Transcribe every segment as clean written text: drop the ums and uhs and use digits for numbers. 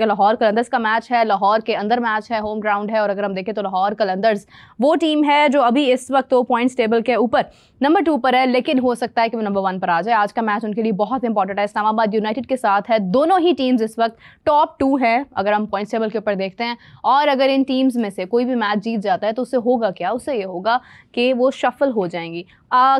लाहौर कलंदर्स का मैच है, लाहौर के अंदर मैच है, होम ग्राउंड है। और अगर हम देखें तो लाहौर कलंदर्स वो टीम है जो अभी इस वक्त तो पॉइंट्स टेबल के ऊपर नंबर 2 पर है, लेकिन हो सकता है कि वो नंबर 1 पर आ जाए। आज का मैच उनके लिए बहुत इंपॉर्टेंट है, इस्लामाबाद यूनाइटेड के साथ है। दोनों ही टीम्स इस वक्त टॉप 2 है अगर हम पॉइंट्स टेबल के ऊपर देखते हैं। और अगर इन टीम्स में से कोई भी मैच जीत जाता है तो उससे होगा क्या, उससे ये होगा कि वो शफल हो जाएंगी।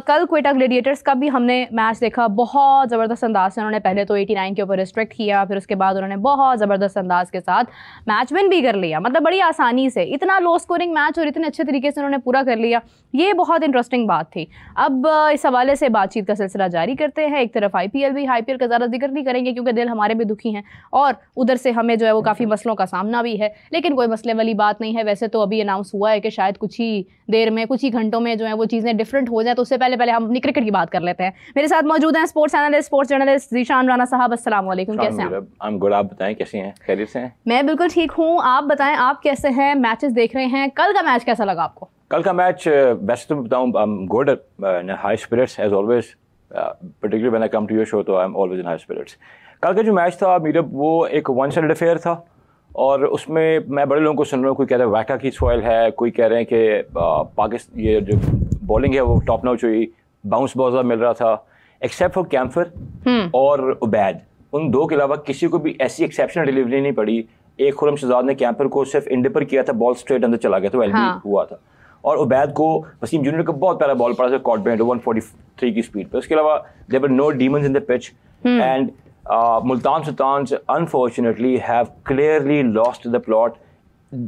कल क्वेटा ग्लैडिएटर्स का भी हमने मैच देखा, बहुत ज़बरदस्त अंदाज से उन्होंने पहले तो 89 के ऊपर रिस्ट्रिक्ट किया, फिर उसके बाद उन्होंने बहुत ज़बरदस्त अंदाज के साथ मैच विन भी कर लिया, मतलब बड़ी आसानी से। इतना लो स्कोरिंग मैच और इतने अच्छे तरीके से उन्होंने पूरा कर लिया, ये बहुत इंटरेस्टिंग बात थी। अब इस हवाले से बातचीत का सिलसिला जारी करते हैं। एक तरफ IPL भी, IPL का ज़्यादा जिक्र नहीं करेंगे क्योंकि दिल हमारे भी दुखी हैं और उधर से हमें जो है वो काफ़ी मसलों का सामना भी है, लेकिन कोई मसले वाली बात नहीं है। वैसे तो अभी अनाउंस हुआ है कि शायद कुछ ही देर में, कुछ ही घंटों में जो है वो चीज़ें डिफरेंट हो जाए, तो उससे पहले हम अपनी क्रिकेट की बात कर लेते हैं। मेरे साथ मौजूद हैं sports analyst, sports journalist Zeeshan Rana साहब। अस्सलाम वालेकुम, कैसे हैं आप? I'm good, आप बताएं कैसे हैं, खैरियत से हैं? मैं बिल्कुल ठीक हूँ, आप बताएं आप कैसे हैं? मैचेस देख रहे हैं, कल का मैच कैसा लगा आपको? कल का मैच वैसे तो बताऊं, I'm good, high spirits as always, particularly when I come to your show, तो I'm always in high spirits. कल का जो मैच था मीरब, वो एक वन साइडेड अफेयर था और उसमें मैं बड़े लोगों को सुन रहा हूँ, कोई कह रहा है वाका की सॉइल है, कोई कह रहे हैं कि पाकिस्तान ये जो बॉलिंग है वो टॉप नॉच हुई, बाउंस बहुत ज़्यादा मिल रहा था, एक्सेप्ट फॉर कैम्फर और उबैद। उन दो के अलावा किसी को भी ऐसी एक्सेप्शनल डिलीवरी नहीं पड़ी। एक खुरम शहजाद ने कैम्पर को सिर्फ इंडे पर किया था, बॉल स्ट्रेट अंदर चला गया था, LB हुआ था। और उबैद को वसीम जूनियर का बहुत प्यारा बॉल पड़ा था कॉर्ट बैंड 143 की स्पीड पे। उसके अलावा there were no demons in the pitch and Multan Sultans unfortunately have clearly lost the plot.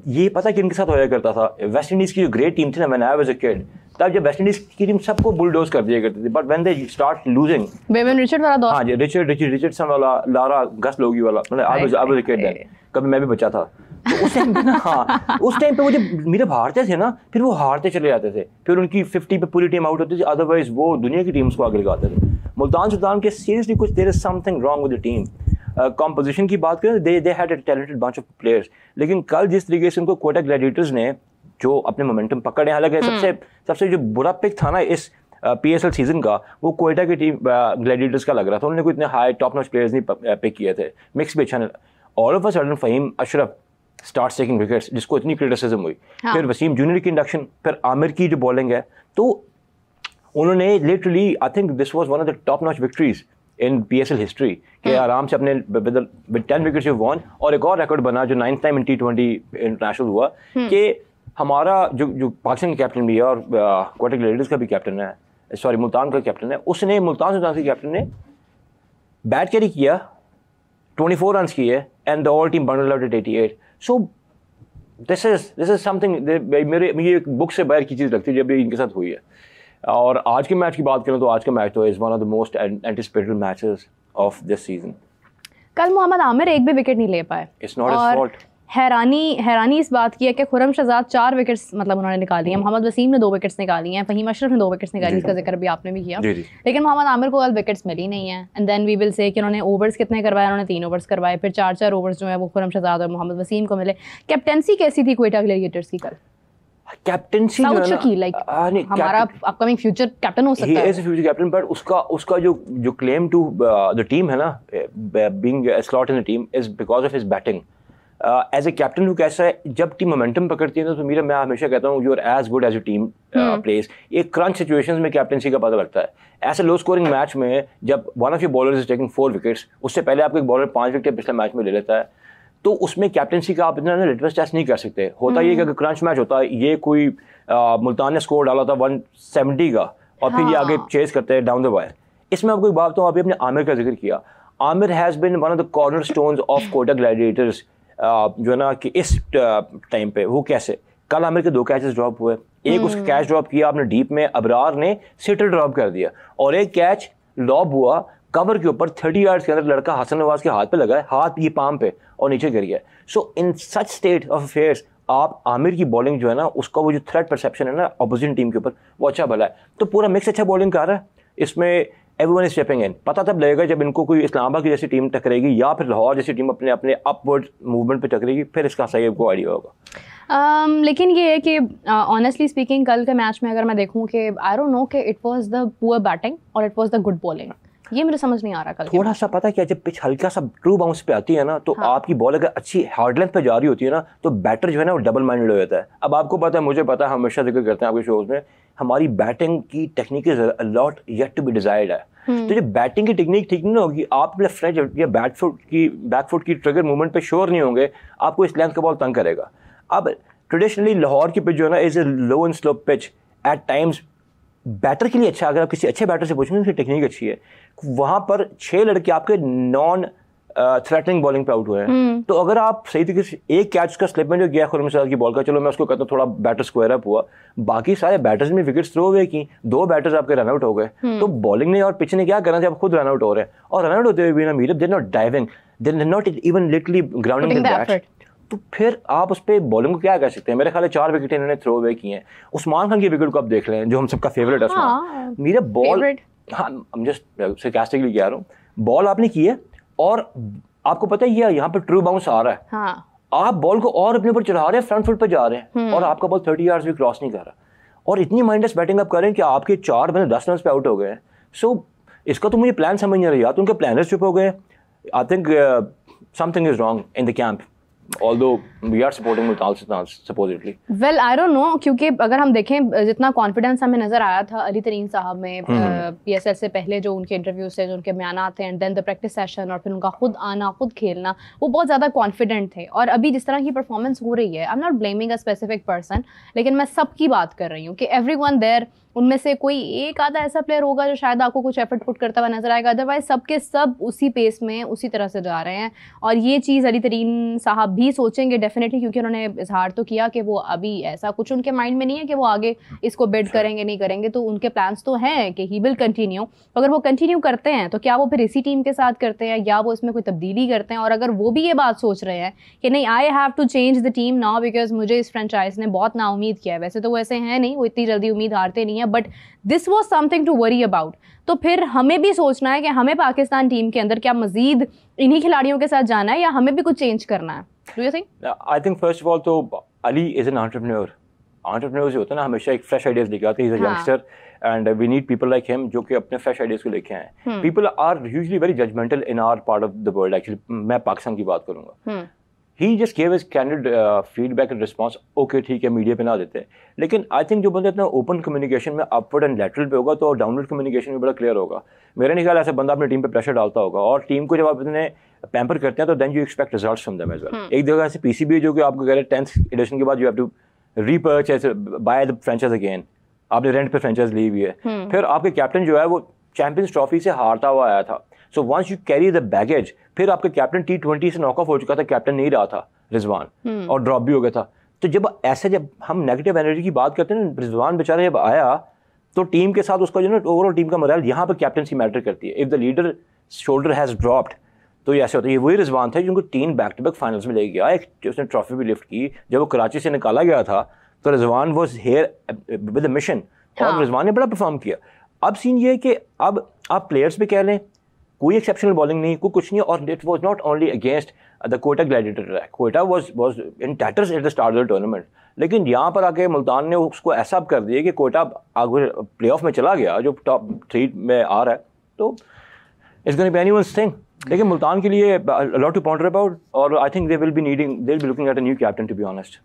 ये पता कि इनके साथ होया करता था, वेस्ट इंडीज़ की जो ग्रेट टीम थी ना, when I was a kid, तब जब वेस्ट इंडीज की टीम सबको बुलडोज कर दिया करती थी, but when they start losing, Bevan Richard वाला दौर, हाँ जी, रिचर्डसन वाला, लारा गस लोगी वाला, मतलब I was a kid then, कभी मैं भी बच्चा था, तो उस टाइम पे ना, हाँ उस टाइम पे वो जब मेरे हारते थे ना, फिर वो हारते चले जाते थे, फिर उनकी 50 पे पूरी टीम आउट होती थी, अदरवाइज वो दुनिया की टीम्स को आगे लगाते थे। मुल्तान सुल्तान के सीरियसली कुछ there is something wrong with the team. Composition की बात करें, they had a talented bunch of players, लेकिन कल जिस तरीके से उनको क्वेटा ग्लैडिएटर्स ने जो अपने मोमेंटम पकड़े, हालांकि सबसे जो बुरा पिक था ना इस PSL सीजन का, वो क्वेटा की टीम ग्लैडिएटर्स का लग रहा था। उन्होंने कोई इतने हाई टॉप नॉच प्लेयर्स नहीं पिक किए थे, मिक्स भी अच्छा। All of a sudden Faheem Ashraf start taking wickets, जिसको इतनी क्रिटिसिज्म हुई। फिर वसीम जूनियर की इंडक्शन, फिर आमिर की जो बॉलिंग है, तो उन्होंने literally, I think this was one of the top notch victories in PSL history के आराम से अपने विद 10 विकेट्स यू वॉन। और एक और रिकॉर्ड बना जो 9th time in T20 international हुआ कि हमारा जो पाकिस्तान का कैप्टन भी है और क्वेटा ग्लैडिएटर्स का भी कैप्टन है, सॉरी मुल्तान का कैप्टन है, उसने मुल्तान सुल्तान के कैप्टन ने बैट कैरी किया, 24 रन किए and the all team bundled out at 88। So this is something, मेरे एक बुक से बाहर की चीज़ लगती है जब भी इनके साथ हुई है। और आज के मैच की बात करें तो आज का मैच तो is one of the most anticipated matches of this season. कल मोहम्मद आमिर एक भी विकेट नहीं ले पाए, इट्स नॉट हिज फॉल्ट। हैरानी इस बात की है कि खुरम शहजाद 4 विकेट्स मतलब उन्होंने निकाली हैं, मोहम्मद वसीम ने 2 विकेट्स निकाली हैं, फहीम अशरफ ने 2 विकेट्स निकाली, इसका जिक्र भी आपने भी किया, लेकिन मोहम्मद आमिर को कल विकेट्स मिली नहीं है। And then we will say कि उन्होंने ओवर्स कितने करवाए, उन्होंने 3 ओवर्स करवाए, फिर 4 ओवर्स जो है वो खुरम शहजाद और मोहम्मद वसीम को मिले। कैप्टेंसी कैसी थी क्वेटा ग्लैडिएटर्स की कल? कैप्टेंसी हमारा अपकमिंग फ्यूचर कैप्टन हो सकता है, फ्यूचर कैप्टन, बट उसका जो क्लेम टू द टीम है ना, being a slot in the team, is because of his batting. As a captain वो कैसा है, जब टीम मोमेंटम पकड़ती है तो मैं हमेशा कहता हूँ, you are as good as your team plays. एक क्रंच सिचुएशंस में कैप्टनसी का पता लगता है। ऐसे लो स्कोरिंग मैच में जब one of your bowlers is taking 4 wickets, उससे पहले आपको एक बॉलर 5 विकेट पिछले मैच में ले लेता है, तो उसमें कैप्टनसी का आप इतना लिटमस टेस्ट नहीं कर सकते। होता ये कि अगर क्रंच मैच होता है, ये कोई मुल्तान ने स्कोर डाला था 170 का और फिर ये आगे चेस करते हैं डाउन द वायर। इसमें आपको एक बात तो अभी अपने आमिर का जिक्र किया, Aamir has been one of the corner stones of Quetta Gladiators, जो है ना कि इस टाइम पे वो कैसे, कल आमिर के 2 कैचेस ड्रॉप हुए, एक उसका कैच ड्रॉप किया आपने डीप में, अबरार ने सिटर ड्रॉप कर दिया, और एक कैच लॉब हुआ कवर के ऊपर 30 यार्ड्स के अंदर, लड़का हसन नवाज के हाथ पे लगा है, हाथ ये पाम पे और नीचे गिर गया। सो इन सच स्टेट ऑफ अफेयर्स आप आमिर की बॉलिंग जो है ना, उसका वो जो थ्रेट परसेप्शन है ना अपोजिशन टीम के ऊपर, वो अच्छा भला है। तो पूरा मिक्स अच्छा बॉलिंग कर रहा है, इसमें एवरीवन इज स्टेपिंग इन। पता तब लगेगा जब इनको कोई इस्लामाबाद की जैसी टीम टकरेगी या फिर लाहौर जैसी टीम अपने अपवर्ड मूवमेंट पे टकरेगी, फिर इसका सही आपको आइडिया होगा। लेकिन ये है कि ऑनेस्टली स्पीकिंग कल के मैच में अगर मैं देखूं कि आई डोंट नो कि it was the poor batting और it was the good bowling, ये मुझे समझ नहीं आ रहा कल। थोड़ा सा पता है क्या, जब पिच हल्का सा ट्रू बाउंस पे आती है ना, तो आपकी बॉल अगर अच्छी हार्ड लेंथ पे जा रही होती है ना, तो बैटर जो है ना वो डबल माइंडेड हो जाता है। अब आपको पता है, मुझे पता है, हमेशा जिक्र करते हैं आपके शोज में, हमारी बैटिंग की technique is a lot yet to be desired है। तो जब बैटिंग की टेक्निक ठीक नहीं होगी, आप अपने फ्रंट या बैकफुट की ट्रिगर मूवमेंट पे श्योर नहीं होंगे, आपको इस लेंथ का बॉल तंग करेगा। अब ट्रेडिशनली लाहौर की पिच जो है ना is a low and slope pitch, at times batter के लिए अच्छा। अगर आप किसी अच्छे बैटर से पूछेंगे उसकी टेक्निक अच्छी है, वहां पर 6 लड़के आपके नॉन थ्रेटनिंग बॉलिंग पे आउट हुए हैं। तो अगर आप सही तरीके से एक कैच का स्लिप में जो गया खुर्रम सराज की बॉल का, चलो मैं उसको कहता हूँ थोड़ा बैटर स्क्वायर अप हुआ, बाकी सारे बैटर्स में विकेट्स थ्रो हुए की, 2 बैटर्स आपके रन आउट हो गए। तो बॉलिंग ने और पिच ने क्या करना था, आप खुद रन आउट हो रहे हैं, और रन आउट होते हुए भी they not diving, they not even literally grounding the bat. तो फिर आप उस पर बॉलिंग को क्या कर सकते हैं? मेरे ख्याल 4 विकेट इन्होंने थ्रो अवे किए हैं। उस्मान खान की विकेट को आप देख लें, जो हम सबका फेवरेट है उस्मान, मेरा बॉल, हाँ जस्ट sarcastically कह रहा हूँ, बॉल आपने की है और आपको पता है यहाँ पे ट्रू बाउंस आ रहा है, हाँ। आप बॉल को और अपने ऊपर चढ़ा रहे हैं, फ्रंट फुट पे जा रहे हैं, और आपका बॉल 30 यार्ड्स भी क्रॉस नहीं कर रहा, और इतनी माइंडलेस बैटिंग आप कर रहे हैं कि आपके 4 बंदे 10 रन पे आउट हो गए हैं। सो इसका तो मुझे प्लान समझ नहीं आ रहा, या तो उनके प्लानर्स चुप हो गए, I think something is wrong in the camp, although we are supporting Multan Sultan supposedly. Well, I don't know, क्योंकि अगर हम देखें जितना कॉन्फिडेंस हमें नजर आया था अली तरीन साहब में PSL से पहले, जो उनके इंटरव्यू से जो उनके बयान थे, and then the practice session, और फिर उनका खुद आना खुद खेलना, वो बहुत ज़्यादा कॉन्फिडेंट थे। और अभी जिस तरह की परफॉर्मेंस हो रही है, I am not blaming a specific person, लेकिन मैं सबकी बात कर रही हूँ कि एवरीवन देयर, उनमें से कोई एक आधा ऐसा प्लेयर होगा जो शायद आपको कुछ एफर्ट पुट करता हुआ नजर आएगा, अदरवाइज सबके सब उसी पेस में उसी तरह से जा रहे हैं। और ये चीज़ अली तरीन साहब भी सोचेंगे डेफिनेटली, क्योंकि उन्होंने इजहार तो किया कि वो अभी ऐसा कुछ उनके माइंड में नहीं है कि वो आगे इसको बिड करेंगे नहीं करेंगे, तो उनके प्लान्स तो हैं कि ही विल कंटिन्यू। अगर वो कंटिन्यू करते हैं तो क्या वो फिर इसी टीम के साथ करते हैं, या वो इसमें कोई तब्दीली करते हैं? और अगर वो भी ये बात सोच रहे हैं कि नहीं, I have to change the team now because मुझे इस फ्रेंचाइज ने बहुत नाउमीद किया है, वैसे तो वो ऐसे हैं नहीं, वो इतनी जल्दी उम्मीद हारते नहीं है, but this was something to worry about, तो फिर हमें भी सोचना है कि हमें पाकिस्तान टीम के अंदर क्या मजीद इन्हीं खिलाड़ियों के साथ जाना है, या हमें भी कुछ चेंज करना है? Do you think? I think first of all तो अली is an entrepreneur जो होता है ना, हमेशा एक फ्रेश आइडियाज लेके आते हैं, he's a youngster and we need people like him जो कि अपने फ्रेश आइडियाज को लेके आए। People are usually very judgmental in our part of the world actually, मैं पाकिस्तान की बात करूँगा। He just gave his candid feedback and response, okay ठीक है, मीडिया पे ना देते हैं, लेकिन आई थिंक जो बंदा इतना ओपन कम्युनिकेशन में अपवर्ड एंड लेटरल पे होगा, तो डाउनवर्ड कम्युनिकेशन में बड़ा क्लियर होगा। मेरा नहीं ख्याल ऐसा बंदा अपनी टीम पे प्रेशर डालता होगा, और टीम को जब आप इतने पैम्पर करते हैं तो then you expect results from them as well. एक जगह से PCB जो कि आपको कह रहे हैं 10th एडिशन के बाद you have to repurchase by the franchise again, आपने रेंट पे फ्रेंचाइज ली हुई है। फिर आपके कैप्टन जो है वो चैंपियंस ट्रॉफी से हारता हुआ आया था, so once you carry the baggage, फिर आपका कैप्टन T20 से नॉक ऑफ हो चुका था, कैप्टन नहीं रहा था रिजवान, और ड्रॉप भी हो गया था। तो जब हम नेगेटिव एनर्जी की बात करते हैं ना, रिजवान बेचारा जब आया तो टीम के साथ उसका जो ना ओवरऑल टीम का मोरल, यहाँ पर कैप्टनसी मैटर करती है। If the leader shoulder has dropped तो ये ऐसे होता है। ये वही रिजवान थे जिनको 3 बैक टू बैक फाइनल्स में ले गया, एक उसने ट्रॉफी भी लिफ्ट की। जब वो कराची से निकाला गया था तो Rizwan was here with a mission, और रिजवान ने बड़ा परफॉर्म किया। अब सीन ये है कि अब आप प्लेयर्स पे कह लें कोई एक्सेप्शनल बॉलिंग नहीं, कोई कुछ नहीं, और it was not only against the Quetta Gladiator track, Quetta was in tatters at the start of the tournament, लेकिन यहाँ पर आके मुल्तान ने उसको ऐसा कर दिया कि कोयटा आगे प्लेऑफ में चला गया, जो टॉप 3 में आ रहा है, तो it's going to be anyone's thing. लेकिन मुल्तान के लिए a lot to ponder about, और I think they will be looking at a new captain to be honest.